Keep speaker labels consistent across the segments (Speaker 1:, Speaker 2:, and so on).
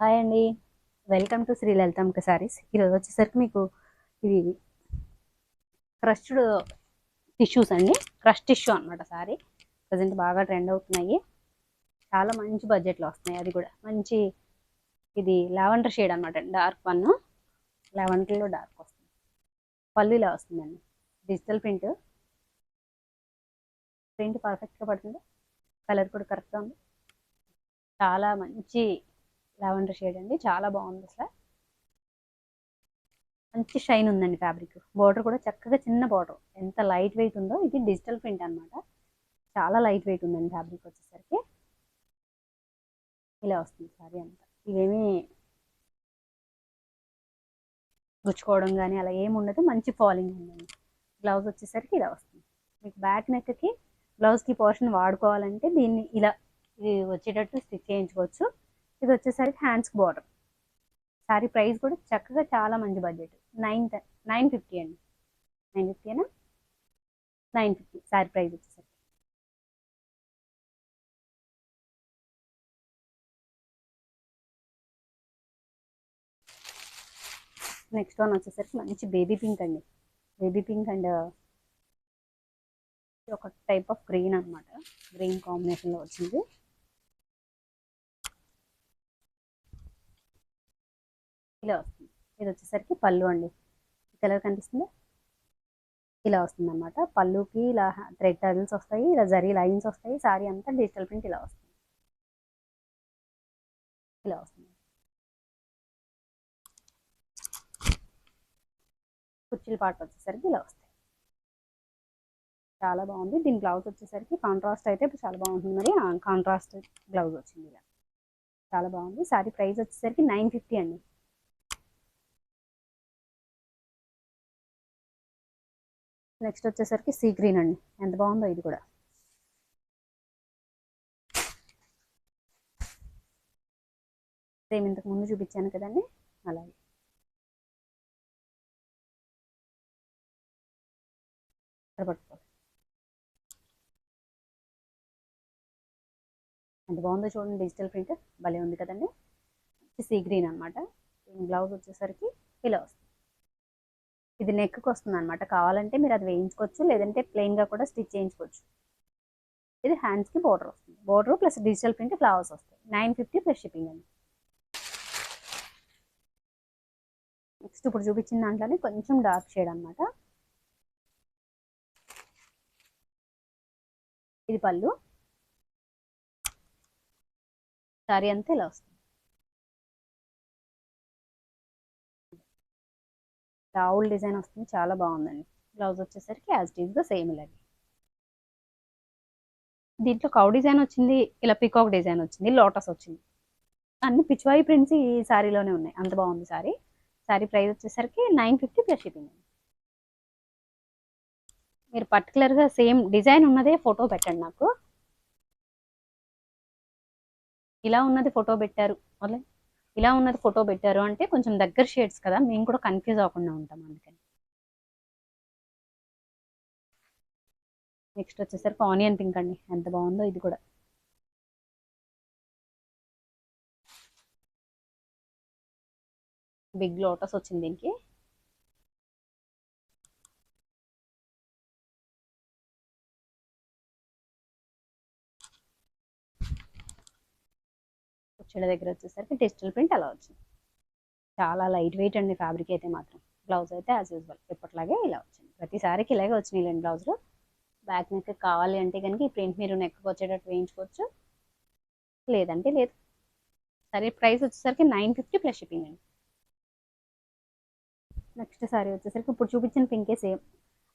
Speaker 1: Hi అండి. Welcome to Shri Lalithambika Sarees. ఈరోజు వచ్చేసరికి మీకు ఇది క్రష్డ్ టిష్యూస్ అండి. క్రష్ టిష్యూ అనమాట. సారీ ప్రజెంట్ బాగా ట్రెండ్ అవుతున్నాయి. చాలా మంచి బడ్జెట్లో వస్తున్నాయి. అది కూడా మంచి ఇది లావెండర్ షేడ్ అనమాట. డార్క్ వన్, లావెండర్లో డార్క్ వస్తుంది. పళ్ళు ఇలా వస్తుందండి. Digital print. ప్రింట్ పర్ఫెక్ట్గా పడుతుంది. కలర్ కూడా కరెక్ట్గా ఉంది. చాలా మంచి లావెండర్ షేడ్ అండి. చాలా బాగుంది అసలు. మంచి షైన్ ఉందండి ఫ్యాబ్రిక్. బోర్డర్ కూడా చక్కగా చిన్న బోర్డర్. ఎంత లైట్ వెయిట్ ఉందో. ఇది డిజిటల్ ప్రింట్ అనమాట. చాలా లైట్ వెయిట్ ఉందండి ఫ్యాబ్రిక్ వచ్చేసరికి. ఇలా వస్తుంది సారీ అంతా. ఇవేమి గుచ్చుకోవడం కానీ అలా ఏమి ఉండదు. మంచి ఫాలింగ్ ఉందండి. బ్లౌజ్ వచ్చేసరికి ఇలా వస్తుంది. మీకు బ్యాక్ నెక్కి బ్లౌజ్కి పోర్షన్ వాడుకోవాలంటే దీన్ని ఇలా ఇది వచ్చేటట్టు స్టిచ్ చేయించుకోవచ్చు. ఇది వచ్చేసరికి హ్యాండ్స్కి బోర్డర్. సారీ ప్రైస్ కూడా చక్కగా చాలా మంచి బడ్జెట్. 950 అండి. 950 950 సారీ ప్రైస్ వచ్చేసరికి. నెక్స్ట్ వన్ వచ్చేసరికి మంచి బేబీ పింక్ అండి. బేబీ పింక్ అండ్ ఒక టైప్ ఆఫ్ గ్రీన్ అనమాట. గ్రీన్ కాంబినేషన్లో వచ్చింది. ఇలా వస్తుంది. ఇది వచ్చేసరికి పళ్ళు అండి. కలర్ కనిపిస్తుంది. ఇలా వస్తుంది అనమాట. పళ్ళుకి ఇలా థ్రెడ్ టర్ల్స్ వస్తాయి. ఇలా జరీ లైన్స్ వస్తాయి. సారీ అంతా డిజిటల్ ప్రింట్ ఇలా వస్తుంది. ఇలా వస్తుంది. కుర్చీల పాట వచ్చేసరికి ఇలా వస్తాయి. చాలా బాగుంది. దీని బ్లౌజ్ వచ్చేసరికి కాంట్రాస్ట్ అయితే చాలా బాగుంటుంది. మరి కాంట్రాస్ట్ బ్లౌజ్ వచ్చింది ఇలా. చాలా బాగుంది. సారీ ప్రైస్ వచ్చేసరికి 950 అండి. నెక్స్ట్ వచ్చేసరికి సీ గ్రీన్ అండి. ఎంత బాగుందో ఇది కూడా. సేమ్ ఇంతకు ముందు చూపించాను కదండి, అలాగే. పట్టుకో ఎంత బాగుందో చూడండి. డిజిటల్ ప్రింట్ భలే ఉంది కదండి. సీ గ్రీన్ అనమాట. బ్లౌజ్ వచ్చేసరికి ఇలా వస్తుంది. ఇది నెక్కి వస్తుంది అనమాట. కావాలంటే మీరు అది వేయించుకోవచ్చు, లేదంటే ప్లెయిన్గా కూడా స్టిచ్ చేయించుకోవచ్చు. ఇది హ్యాండ్స్కి బోర్డర్ వస్తుంది. Border plus digital print flowers వస్తాయి. 950 ప్లస్ షిప్పింగ్ అండి. నెక్స్ట్ ఇప్పుడు చూపించిన దాంట్లోనే కొంచెం డార్క్ షేడ్ అనమాట. ఇది పళ్ళు. సారీ అంతా ఇలా వస్తుంది. రావుల్ డిజైన్ వస్తుంది. చాలా బాగుందండి. బ్లౌజ్ వచ్చేసరికి యాజ్ ఇట్ ఈస్గా సేమ్ ఇలాగే. దీంట్లో కౌ డిజైన్ వచ్చింది, ఇలా పికాక్ డిజైన్ వచ్చింది, లోటస్ వచ్చింది. అన్ని పిచ్వాయి ప్రింట్స్ ఈ సారీలోనే ఉన్నాయి. అంత బాగుంది సారీ. సారీ ప్రైస్ వచ్చేసరికి 950 ప్లస్ షిప్పింగ్. మీరు పర్టికులర్గా సేమ్ డిజైన్ ఉన్నదే ఫోటో పెట్టండి నాకు. ఇలా ఉన్నది ఫోటో పెట్టారు, అలా ఇలా ఉన్నది ఫోటో పెట్టారు అంటే కొంచెం దగ్గర షేడ్స్ కదా, మేము కూడా కన్ఫ్యూజ్ అవ్వకుండా ఉంటాం అందుకని. నెక్స్ట్ వచ్చేసరికి ఆనియన్ పింక్ అండి. ఎంత బాగుందో ఇది కూడా. బిగ్ లోటస్ వచ్చింది దీనికి. కుర్చీల దగ్గర వచ్చేసరికి డిజిటల్ ప్రింట్ అలా వచ్చింది. చాలా లైట్ వెయిట్ అండి ఫ్యాబ్రిక్ అయితే మాత్రం. బ్లౌజ్ అయితే యాజ్ యూజువల్ ఎప్పటిలాగే ఇలా వచ్చింది. ప్రతిసారికి ఇలాగే వచ్చినాయి బ్లౌజ్లో. బ్యాక్ నెక్ కావాలి అంటే కనుక ఈ ప్రింట్ మీరు నెక్ వచ్చేటట్టు వేయించుకోవచ్చు, లేదంటే లేదు. సరే ప్రైస్ వచ్చేసరికి 950 ప్లస్ షిప్పింగ్ అండి. నెక్స్ట్ సారీ వచ్చేసరికి ఇప్పుడు చూపించిన పింకే సేమ్.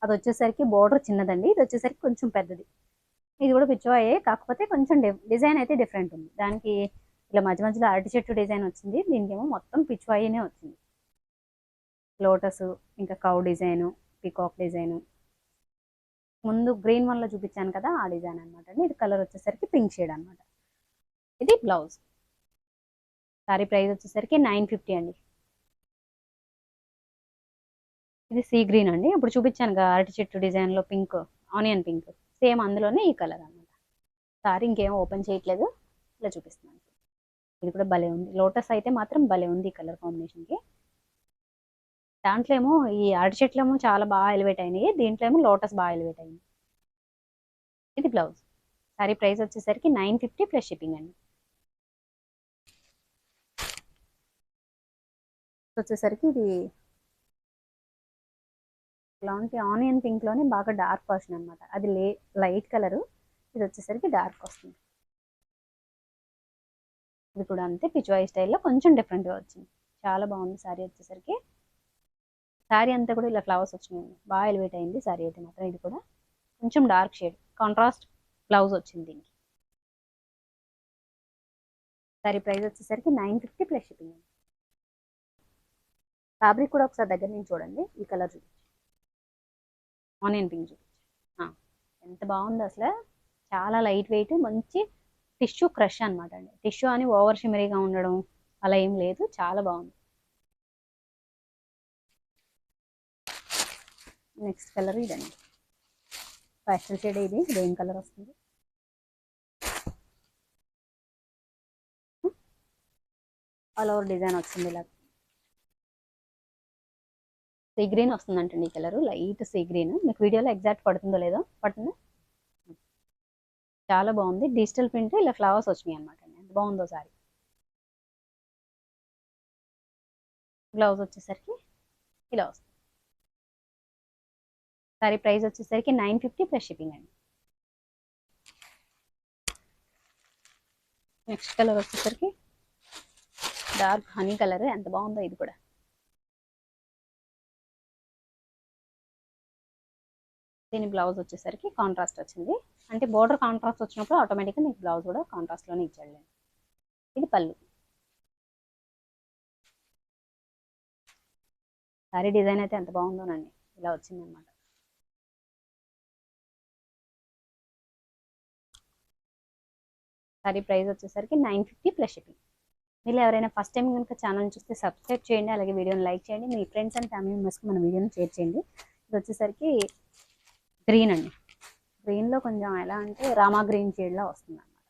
Speaker 1: అది వచ్చేసరికి బోర్డర్ చిన్నదండి, ఇది వచ్చేసరికి కొంచెం పెద్దది. ఇది కూడా పిచ్చవాయే, కాకపోతే కొంచెం డిజైన్ అయితే డిఫరెంట్ ఉంది. దానికి ఇలా మధ్య మధ్యలో అరటి చెట్టు డిజైన్ వచ్చింది. దీనికేమో మొత్తం పిచ్వాయినే వచ్చింది. లోటస్, ఇంకా కౌ డిజైను, పికాక్ డిజైను. ముందు గ్రీన్ వన్లో చూపించాను కదా, ఆ డిజైన్ అనమాట అండి. ఇది కలర్ వచ్చేసరికి పింక్ షేడ్ అనమాట. ఇది బ్లౌజ్. సారీ ప్రైస్ వచ్చేసరికి 950 అండి. ఇది సీ గ్రీన్ అండి. ఇప్పుడు చూపించాను కదా అరటి చెట్టు డిజైన్లో పింక్, ఆనియన్ పింక్, సేమ్ అందులోనే ఈ కలర్ అనమాట. సారీ ఇంకేం ఓపెన్ చేయట్లేదు, ఇలా చూపిస్తున్నాను. ఇది కూడా భలే ఉంది. లోటస్ అయితే మాత్రం భలే ఉంది ఈ కలర్ కాంబినేషన్కి. దాంట్లో ఏమో ఈ అరటి చెట్లు ఏమో చాలా బాగా ఎలివేట్ అయినాయి, దీంట్లో ఏమో లోటస్ బాగా ఎలివేట్ అయింది. ఇది బ్లౌజ్. సారీ ప్రైస్ వచ్చేసరికి 950 ప్లస్ షిప్పింగ్ అండి. వచ్చేసరికి ఇది ఇలాంటి ఆనియన్ పింక్ లోనే బాగా డార్క్ వర్షన్ అనమాట. అది లైట్ కలరు, ఇది వచ్చేసరికి డార్క్ వస్తుంది. ఇది కూడా అంతే పిచ్వాయి స్టైల్లో కొంచెం డిఫరెంట్గా వచ్చింది. చాలా బాగుంది శారీ వచ్చేసరికి. శారీ అంతా కూడా ఇలా ఫ్లవర్స్ వచ్చినాయి, బాగా ఎలివేట్ అయింది శారీ అయితే మాత్రం. ఇది కూడా కొంచెం డార్క్ షేడ్ కాంట్రాస్ట్ బ్లౌజ్ వచ్చింది దీనికి. శారీ ప్రైస్ వచ్చేసరికి 950 ప్లస్ షిప్పింగ్. ఫ్యాబ్రిక్ కూడా ఒకసారి దగ్గర నుంచి చూడండి. ఈ కలర్ చూపించి ఆనియన్ పింక్ చూపించి ఎంత బాగుంది అసలు. చాలా లైట్ వెయిట్, మంచి టిష్యూ క్రష్ అనమాట అండి. టిష్యూ అని ఓవర్ షిమరీగా ఉండడం అలా ఏం లేదు, చాలా బాగుంది. నెక్స్ట్ కలర్ ఇదండి, ప్యాస్టల్ షేడ్. ఇది గ్రీన్ కలర్ వస్తుంది. ఆల్ ఓవర్ డిజైన్ వచ్చింది ఇలా. సీ గ్రీన్ వస్తుందంటండి ఈ కలర్, లైట్ సీ గ్రీన్. మీకు వీడియోలో ఎగ్జాక్ట్ పడుతుందో లేదో, పడుతుందా? చాలా బాగుంది. డిజిటల్ ప్రింట్ ఇలా ఫ్లవర్స్ వచ్చినాయి అనమాట అండి. ఎంత బాగుందో సారీ. బ్లౌజ్ వచ్చేసరికి ఇలా వస్తుంది. సారీ ప్రైస్ వచ్చేసరికి 950 ప్లస్ షిప్పింగ్ అండి. నెక్స్ట్ కలర్ వచ్చేసరికి డార్క్ హనీ కలర్, ఎంత బాగుందో ఇది కూడా. దీని బ్లౌజ్ వచ్చేసరికి కాంట్రాస్ట్ వచ్చింది. అంటే బోర్డర్ కాంట్రాస్ట్ వచ్చినప్పుడు ఆటోమేటిక్గా మీకు బ్లౌజ్ కూడా కాంట్రాస్ట్లోనే ఇచ్చాడు. ఇది పళ్ళు. సారీ డిజైన్ అయితే ఎంత బాగుందోనండి, ఇలా వచ్చిందనమాట. సారీ ప్రైస్ వచ్చేసరికి 950 ప్లస్ షిప్పింగ్. మీరు ఎవరైనా ఫస్ట్ టైం కనుక ఛానల్ చూస్తే సబ్స్క్రైబ్ చేయండి, అలాగే వీడియోని లైక్ చేయండి, మీ ఫ్రెండ్స్ అండ్ ఫ్యామిలీ మెంబర్స్కి మన వీడియోని షేర్ చేయండి. ఇది వచ్చేసరికి గ్రీన్ అండి. గ్రీన్లో కొంచెం ఎలా అంటే రామా గ్రీన్ షేడ్లో వస్తుంది అన్నమాట.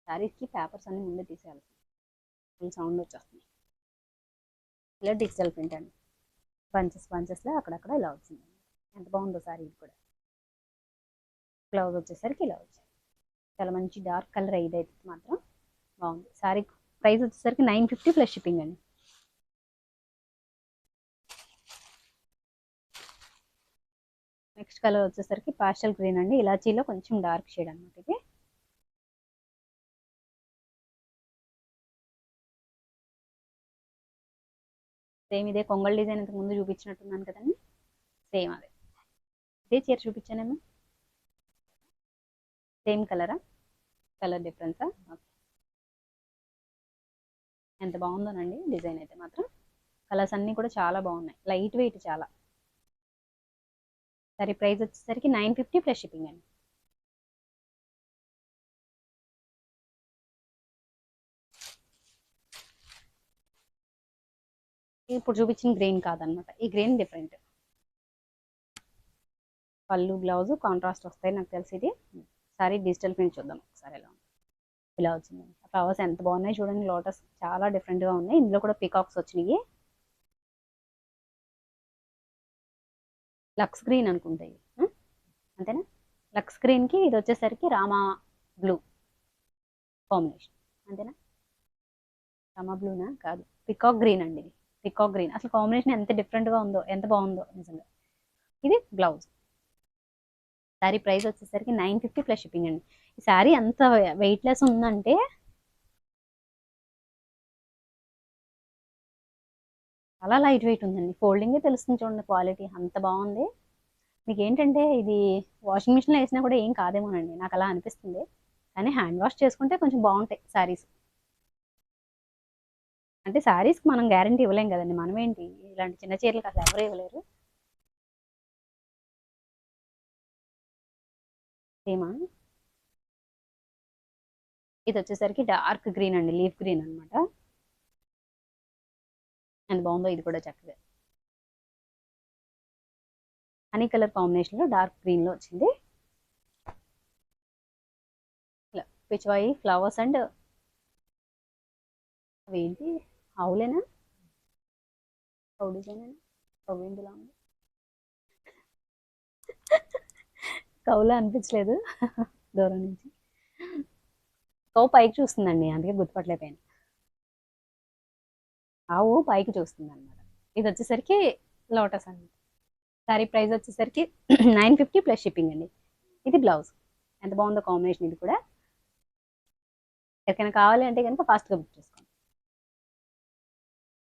Speaker 1: శారీస్కి పేపర్స్ అన్ని ముందే తీసేయాలి, ఫుల్ సౌండ్ వచ్చేస్తుంది. ఇలా డిజిటల్ ప్రింట్ అండి, బంచెస్లో అక్కడక్కడ ఇలా వచ్చింది. ఎంత బాగుందో శారీ. ఇది కూడా బ్లౌజ్ వచ్చేసరికి ఇలా వచ్చింది. చాలా మంచి డార్క్ కలర్ ఇదైతే మాత్రం బాగుంది. శారీ ప్రైస్ వచ్చేసరికి 950 ప్లస్ షిప్పింగ్ అండి. నెక్స్ట్ కలర్ వచ్చేసరికి పాస్టల్ గ్రీన్ అండి, ఇలాచీలో కొంచెం డార్క్ షేడ్ అనమాట ఇది. సేమ్ ఇదే కొంగల్ డిజైన్ ఇంతకు ముందు చూపించినట్టున్నాను కదండి, సేమ్ అదే. ఇదే చీర చూపించానేమో, సేమ్ కలరా? కలర్ డిఫరెన్సా? ఓకే. ఎంత బాగుందోనండి డిజైన్ అయితే మాత్రం. కలర్స్ అన్నీ కూడా చాలా బాగున్నాయి, లైట్ వెయిట్ చాలా. సరే ప్రైస్ వచ్చేసరికి 950 ప్లస్ షిప్పింగ్ అండి. ఇప్పుడు చూపించిన గ్రీన్ కాదనమాట, ఈ గ్రీన్ డిఫరెంట్. పళ్ళు బ్లౌజ్ కాంట్రాస్ట్ వస్తాయి నాకు తెలిసి. ఇది సారీ డిజిటల్ ప్రింట్ చూద్దాం ఒకసారి ఎలా ఉంది. ఇలా వచ్చిందండి. ఫ్లవర్స్ ఎంత బాగున్నాయి చూడండి, లోటస్ చాలా డిఫరెంట్గా ఉన్నాయి. ఇందులో కూడా పికాక్స్ వచ్చినాయి. లక్స్ గ్రీన్ అనుకుంటాయి, అంతేనా? లక్స్ గ్రీన్కి ఇది వచ్చేసరికి రామా బ్లూ కాంబినేషన్, అంతేనా? రామా బ్లూనా? కాదు, పికాక్ గ్రీన్ అండి. ఇది పికాక్ గ్రీన్. అసలు కాంబినేషన్ ఎంత డిఫరెంట్గా ఉందో, ఎంత బాగుందో నిజంగా. ఇది బ్లౌజ్. శారీ ప్రైస్ వచ్చేసరికి 950 ప్లస్ షిప్పింగ్ అండి. ఈ శారీ ఎంత వెయిట్లెస్ ఉందంటే చాలా లైట్ వెయిట్ ఉందండి. ఫోల్డింగే తెలుస్తుంది చూడండి, క్వాలిటీ అంత బాగుంది. మీకు ఏంటంటే ఇది వాషింగ్ మిషన్లో వేసినా కూడా ఏం కాదేమోనండి, నాకు అలా అనిపిస్తుంది. కానీ హ్యాండ్ వాష్ చేసుకుంటే కొంచెం బాగుంటాయి శారీస్. అంటే శారీస్కి మనం గ్యారంటీ ఇవ్వలేం కదండి, మనం ఏంటి ఇలాంటి చిన్న చీరలకు అసలు ఎవరు ఇవ్వలేరు. సేమా? ఇది వచ్చేసరికి డార్క్ గ్రీన్ అండి, లీఫ్ గ్రీన్ అనమాట. ఎంత బాగుందో ఇది కూడా చక్కగా. హనీ కలర్ కాంబినేషన్లో డార్క్ గ్రీన్లో వచ్చింది. ఇలా పిచ్వాయి ఫ్లవర్స్ అండ్ అవేంటి ఆవులేనా, కౌ డిజైన్ కౌవేంటిలా ఉంది, కౌలా అనిపించలేదు దూరం నుంచి. కౌ పైకి చూస్తుందండి, అందుకే గుర్తుపట్టలేకపోయాను. ఆవు పైకి చూస్తుంది అనమాట. ఇది వచ్చేసరికి లోటస్ అండి. సారీ ప్రైస్ వచ్చేసరికి 950 ప్లస్ షిప్పింగ్ అండి. ఇది బ్లౌజ్. ఎంత బాగుందో కాంబినేషన్ ఇది కూడా. ఎవరికైనా కావాలి అంటే కనుక ఫాస్ట్గా బుక్ చేసుకోండి.